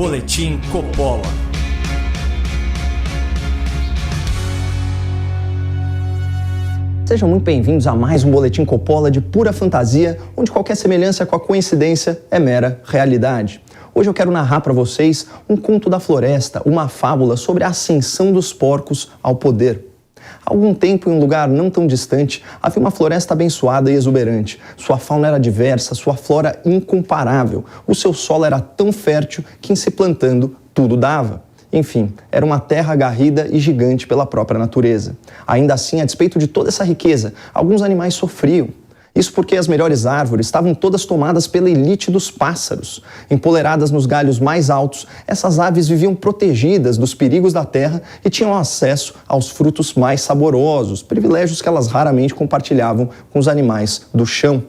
Boletim Coppola. Sejam muito bem-vindos a mais um Boletim Coppola de pura fantasia, onde qualquer semelhança com a coincidência é mera realidade. Hoje eu quero narrar para vocês um conto da floresta, uma fábula sobre a ascensão dos porcos ao poder. Há algum tempo, em um lugar não tão distante, havia uma floresta abençoada e exuberante. Sua fauna era diversa, sua flora incomparável. O seu solo era tão fértil que, em se plantando, tudo dava. Enfim, era uma terra agarrida e gigante pela própria natureza. Ainda assim, a despeito de toda essa riqueza, alguns animais sofriam. Isso porque as melhores árvores estavam todas tomadas pela elite dos pássaros. Empoleradas nos galhos mais altos, essas aves viviam protegidas dos perigos da terra e tinham acesso aos frutos mais saborosos, privilégios que elas raramente compartilhavam com os animais do chão.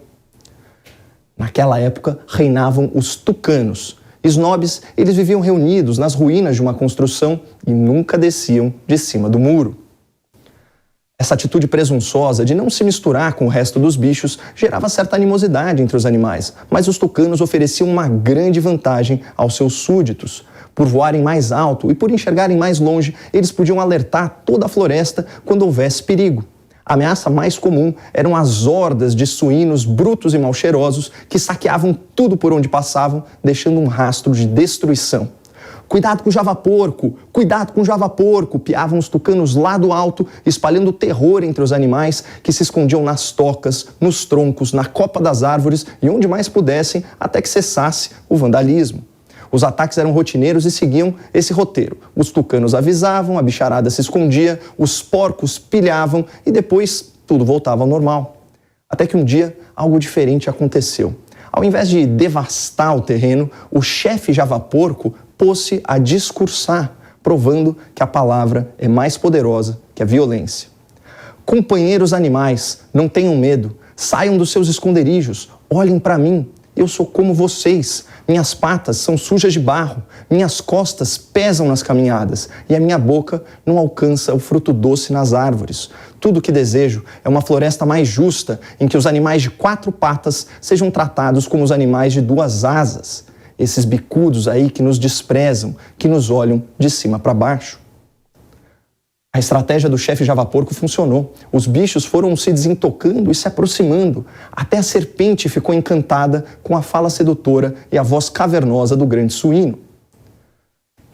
Naquela época, reinavam os tucanos. Snobs, eles viviam reunidos nas ruínas de uma construção e nunca desciam de cima do muro. Essa atitude presunçosa de não se misturar com o resto dos bichos gerava certa animosidade entre os animais, mas os tucanos ofereciam uma grande vantagem aos seus súditos. Por voarem mais alto e por enxergarem mais longe, eles podiam alertar toda a floresta quando houvesse perigo. A ameaça mais comum eram as hordas de suínos brutos e mal cheirosos que saqueavam tudo por onde passavam, deixando um rastro de destruição. Cuidado com o javaporco! Cuidado com o javaporco! Piavam os tucanos lá do alto, espalhando terror entre os animais que se escondiam nas tocas, nos troncos, na copa das árvores e onde mais pudessem, até que cessasse o vandalismo. Os ataques eram rotineiros e seguiam esse roteiro. Os tucanos avisavam, a bicharada se escondia, os porcos pilhavam e depois tudo voltava ao normal. Até que um dia algo diferente aconteceu. Ao invés de devastar o terreno, o chefe javaporco pôs-se a discursar, provando que a palavra é mais poderosa que a violência. Companheiros animais, não tenham medo, saiam dos seus esconderijos, olhem para mim. Eu sou como vocês, minhas patas são sujas de barro, minhas costas pesam nas caminhadas e a minha boca não alcança o fruto doce nas árvores. Tudo o que desejo é uma floresta mais justa, em que os animais de 4 patas sejam tratados como os animais de 2 asas. Esses bicudos aí que nos desprezam, que nos olham de cima para baixo. A estratégia do chefe javaporco funcionou. Os bichos foram se desentocando e se aproximando. Até a serpente ficou encantada com a fala sedutora e a voz cavernosa do grande suíno.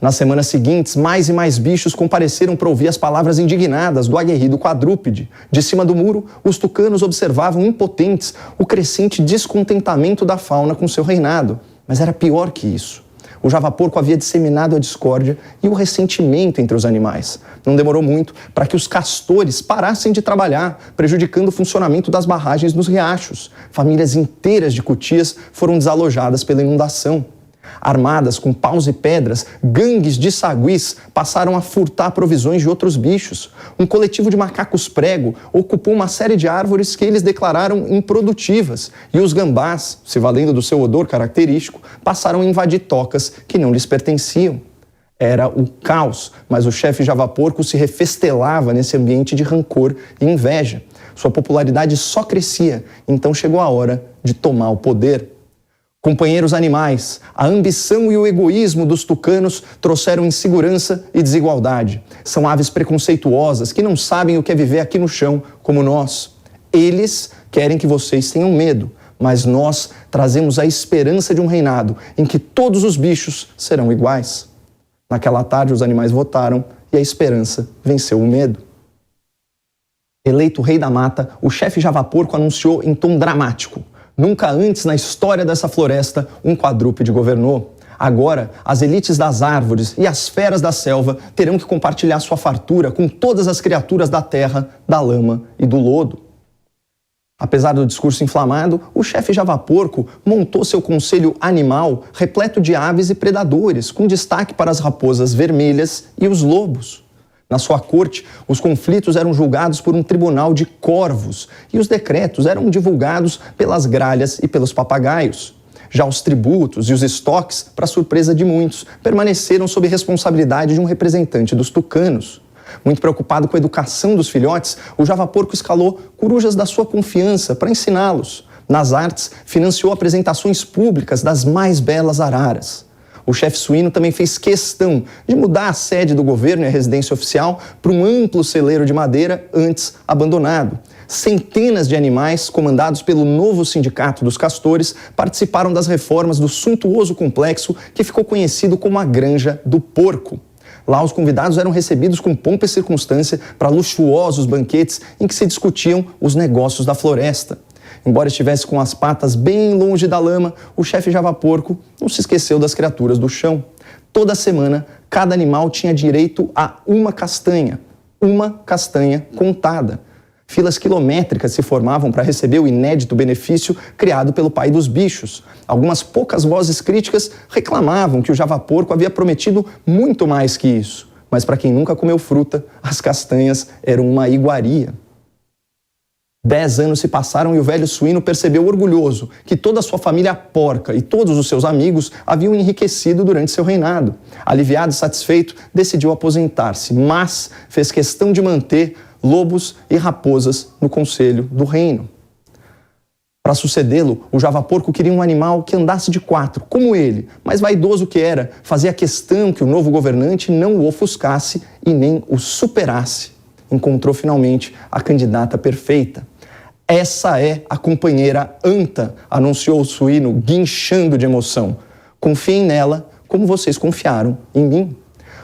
Nas semanas seguintes, mais e mais bichos compareceram para ouvir as palavras indignadas do aguerrido quadrúpede. De cima do muro, os tucanos observavam impotentes o crescente descontentamento da fauna com seu reinado. Mas era pior que isso. O javaporco havia disseminado a discórdia e o ressentimento entre os animais. Não demorou muito para que os castores parassem de trabalhar, prejudicando o funcionamento das barragens nos riachos. Famílias inteiras de cutias foram desalojadas pela inundação. Armadas com paus e pedras, gangues de saguis passaram a furtar provisões de outros bichos. Um coletivo de macacos prego ocupou uma série de árvores que eles declararam improdutivas. E os gambás, se valendo do seu odor característico, passaram a invadir tocas que não lhes pertenciam. Era o caos, mas o chefe javaporco se refestelava nesse ambiente de rancor e inveja. Sua popularidade só crescia, então chegou a hora de tomar o poder. Companheiros animais, a ambição e o egoísmo dos tucanos trouxeram insegurança e desigualdade. São aves preconceituosas que não sabem o que é viver aqui no chão como nós. Eles querem que vocês tenham medo, mas nós trazemos a esperança de um reinado em que todos os bichos serão iguais. Naquela tarde, os animais votaram e a esperança venceu o medo. Eleito rei da mata, o chefe javaporco anunciou em tom dramático: nunca antes na história dessa floresta um quadrúpede governou. Agora, as elites das árvores e as feras da selva terão que compartilhar sua fartura com todas as criaturas da terra, da lama e do lodo. Apesar do discurso inflamado, o chefe javaporco montou seu conselho animal repleto de aves e predadores, com destaque para as raposas vermelhas e os lobos. Na sua corte, os conflitos eram julgados por um tribunal de corvos e os decretos eram divulgados pelas gralhas e pelos papagaios. Já os tributos e os estoques, para surpresa de muitos, permaneceram sob responsabilidade de um representante dos tucanos. Muito preocupado com a educação dos filhotes, o javaporco escalou corujas da sua confiança para ensiná-los. Nas artes, financiou apresentações públicas das mais belas araras. O chefe suíno também fez questão de mudar a sede do governo e a residência oficial para um amplo celeiro de madeira antes abandonado. Centenas de animais, comandados pelo novo sindicato dos castores, participaram das reformas do suntuoso complexo que ficou conhecido como a Granja do Porco. Lá, os convidados eram recebidos com pompa e circunstância para luxuosos banquetes em que se discutiam os negócios da floresta. Embora estivesse com as patas bem longe da lama, o chefe Javaporco não se esqueceu das criaturas do chão. Toda semana, cada animal tinha direito a uma castanha contada. Filas quilométricas se formavam para receber o inédito benefício criado pelo pai dos bichos. Algumas poucas vozes críticas reclamavam que o Javaporco havia prometido muito mais que isso. Mas para quem nunca comeu fruta, as castanhas eram uma iguaria. 10 anos se passaram e o velho suíno percebeu orgulhoso que toda a sua família porca e todos os seus amigos haviam enriquecido durante seu reinado. Aliviado e satisfeito, decidiu aposentar-se, mas fez questão de manter lobos e raposas no conselho do reino. Para sucedê-lo, o Javaporco queria um animal que andasse de 4, como ele, mas vaidoso que era, fazia questão que o novo governante não o ofuscasse e nem o superasse. Encontrou finalmente a candidata perfeita. Essa é a companheira Anta, anunciou o suíno, guinchando de emoção. Confiem nela como vocês confiaram em mim.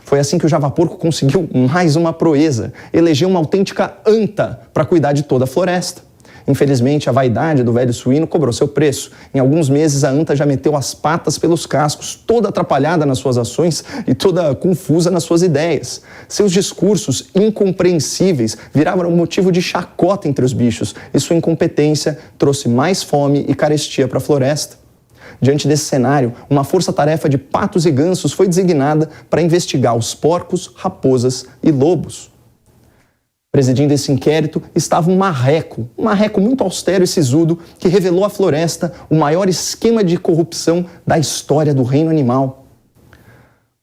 Foi assim que o Javaporco conseguiu mais uma proeza, elegeu uma autêntica anta para cuidar de toda a floresta. Infelizmente, a vaidade do velho suíno cobrou seu preço. Em alguns meses, a anta já meteu as patas pelos cascos, toda atrapalhada nas suas ações e toda confusa nas suas ideias. Seus discursos incompreensíveis viraram motivo de chacota entre os bichos e sua incompetência trouxe mais fome e carestia para a floresta. Diante desse cenário, uma força-tarefa de patos e gansos foi designada para investigar os porcos, raposas e lobos. Presidindo esse inquérito estava um marreco muito austero e sisudo que revelou à floresta o maior esquema de corrupção da história do reino animal.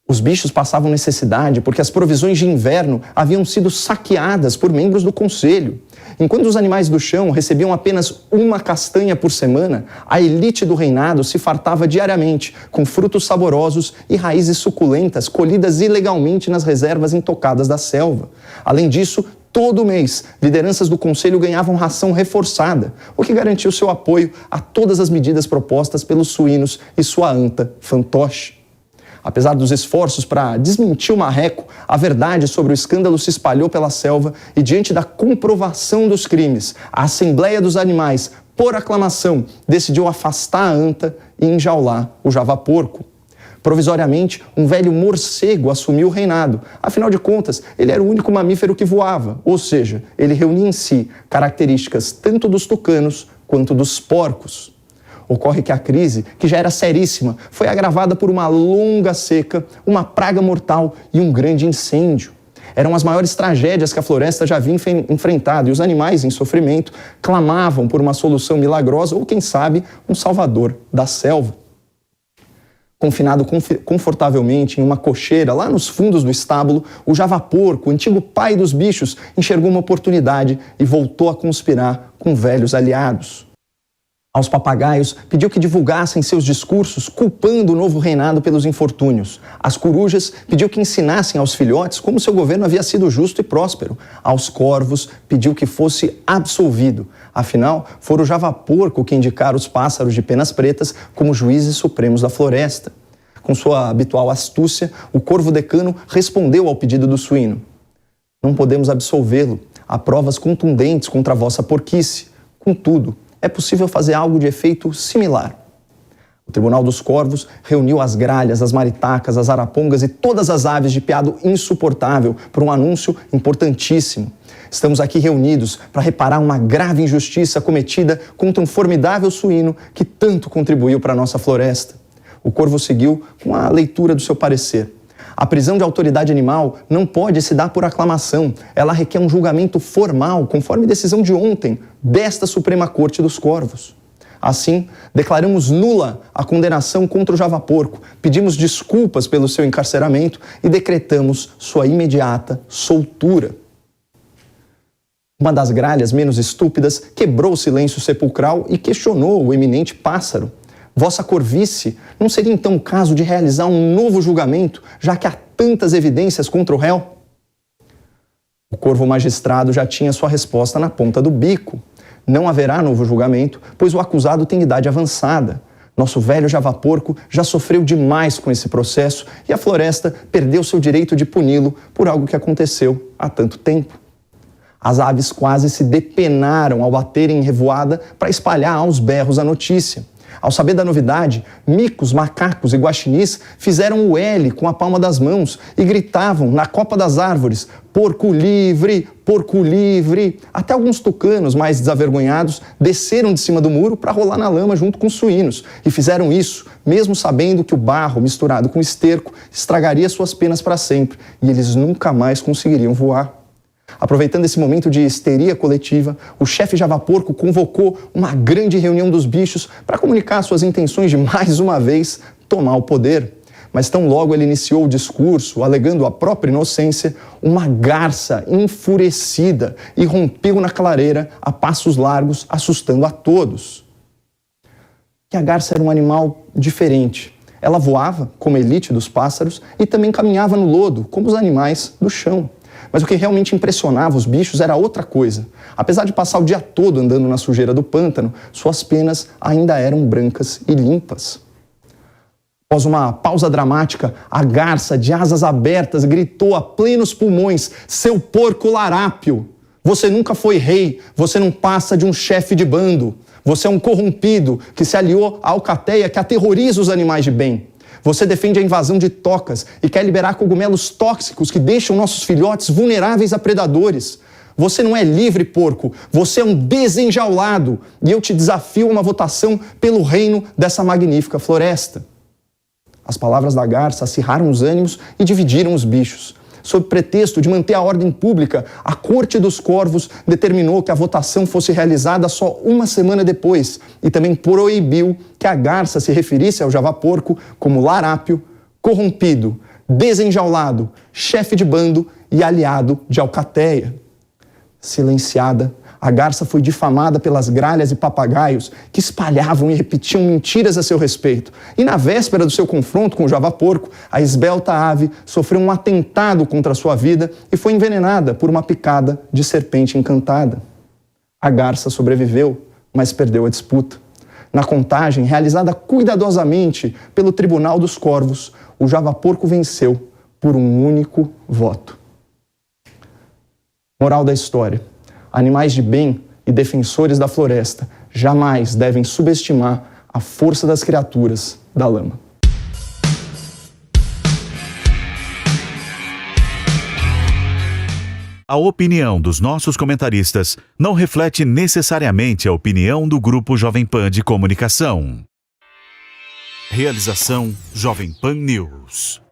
Os bichos passavam necessidade porque as provisões de inverno haviam sido saqueadas por membros do conselho. Enquanto os animais do chão recebiam apenas uma castanha por semana, a elite do reinado se fartava diariamente com frutos saborosos e raízes suculentas colhidas ilegalmente nas reservas intocadas da selva. Além disso, todo mês, lideranças do conselho ganhavam ração reforçada, o que garantiu seu apoio a todas as medidas propostas pelos suínos e sua anta fantoche. Apesar dos esforços para desmentir o marreco, a verdade sobre o escândalo se espalhou pela selva e, diante da comprovação dos crimes, a Assembleia dos Animais, por aclamação, decidiu afastar a anta e enjaular o Javaporco. Provisoriamente, um velho morcego assumiu o reinado. Afinal de contas, ele era o único mamífero que voava, ou seja, ele reunia em si características tanto dos tucanos quanto dos porcos. Ocorre que a crise, que já era seríssima, foi agravada por uma longa seca, uma praga mortal e um grande incêndio. Eram as maiores tragédias que a floresta já havia enfrentado e os animais em sofrimento clamavam por uma solução milagrosa ou, quem sabe, um salvador da selva. Confinado confortavelmente em uma cocheira lá nos fundos do estábulo, o Javaporco, o antigo pai dos bichos, enxergou uma oportunidade e voltou a conspirar com velhos aliados. Aos papagaios, pediu que divulgassem seus discursos culpando o novo reinado pelos infortúnios. Às corujas, pediu que ensinassem aos filhotes como seu governo havia sido justo e próspero. Aos corvos, pediu que fosse absolvido. Afinal, fora o Javaporco que indicara os pássaros de penas pretas como juízes supremos da floresta. Com sua habitual astúcia, o corvo decano respondeu ao pedido do suíno. Não podemos absolvê-lo. Há provas contundentes contra a vossa porquice. Contudo, é possível fazer algo de efeito similar. O Tribunal dos Corvos reuniu as gralhas, as maritacas, as arapongas e todas as aves de piado insuportável por um anúncio importantíssimo. Estamos aqui reunidos para reparar uma grave injustiça cometida contra um formidável suíno que tanto contribuiu para a nossa floresta. O corvo seguiu com a leitura do seu parecer. A prisão de autoridade animal não pode se dar por aclamação. Ela requer um julgamento formal, conforme decisão de ontem, desta Suprema Corte dos Corvos. Assim, declaramos nula a condenação contra o Javaporco, pedimos desculpas pelo seu encarceramento e decretamos sua imediata soltura. Uma das gralhas menos estúpidas quebrou o silêncio sepulcral e questionou o eminente pássaro. Vossa Corvice, não seria então o caso de realizar um novo julgamento, já que há tantas evidências contra o réu? O corvo magistrado já tinha sua resposta na ponta do bico. Não haverá novo julgamento, pois o acusado tem idade avançada. Nosso velho javaporco já sofreu demais com esse processo e a floresta perdeu seu direito de puni-lo por algo que aconteceu há tanto tempo. As aves quase se depenaram ao baterem em revoada para espalhar aos berros a notícia. Ao saber da novidade, micos, macacos e guaxinins fizeram o L com a palma das mãos e gritavam na copa das árvores: porco livre, porco livre. Até alguns tucanos mais desavergonhados desceram de cima do muro para rolar na lama junto com os suínos e fizeram isso, mesmo sabendo que o barro misturado com esterco estragaria suas penas para sempre e eles nunca mais conseguiriam voar. Aproveitando esse momento de histeria coletiva, o chefe javaporco convocou uma grande reunião dos bichos para comunicar suas intenções de, mais uma vez, tomar o poder. Mas tão logo ele iniciou o discurso, alegando a própria inocência, uma garça enfurecida irrompeu na clareira a passos largos, assustando a todos. E a garça era um animal diferente. Ela voava, como a elite dos pássaros, e também caminhava no lodo, como os animais do chão. Mas o que realmente impressionava os bichos era outra coisa. Apesar de passar o dia todo andando na sujeira do pântano, suas penas ainda eram brancas e limpas. Após uma pausa dramática, a garça, de asas abertas, gritou a plenos pulmões: seu porco larápio! Você nunca foi rei, você não passa de um chefe de bando. Você é um corrompido que se aliou à alcateia que aterroriza os animais de bem. Você defende a invasão de tocas e quer liberar cogumelos tóxicos que deixam nossos filhotes vulneráveis a predadores. Você não é livre, porco. Você é um desenjaulado. E eu te desafio a uma votação pelo reino dessa magnífica floresta. As palavras da garça acirraram os ânimos e dividiram os bichos. Sob pretexto de manter a ordem pública, a Corte dos Corvos determinou que a votação fosse realizada só uma semana depois e também proibiu que a garça se referisse ao javaporco como larápio, corrompido, desenjaulado, chefe de bando e aliado de alcateia. Silenciada, a garça foi difamada pelas gralhas e papagaios que espalhavam e repetiam mentiras a seu respeito. E na véspera do seu confronto com o javaporco, a esbelta ave sofreu um atentado contra a sua vida e foi envenenada por uma picada de serpente encantada. A garça sobreviveu, mas perdeu a disputa. Na contagem, realizada cuidadosamente pelo Tribunal dos Corvos, o javaporco venceu por um único voto. Moral da história: animais de bem e defensores da floresta jamais devem subestimar a força das criaturas da lama. A opinião dos nossos comentaristas não reflete necessariamente a opinião do Grupo Jovem Pan de Comunicação. Realização Jovem Pan News.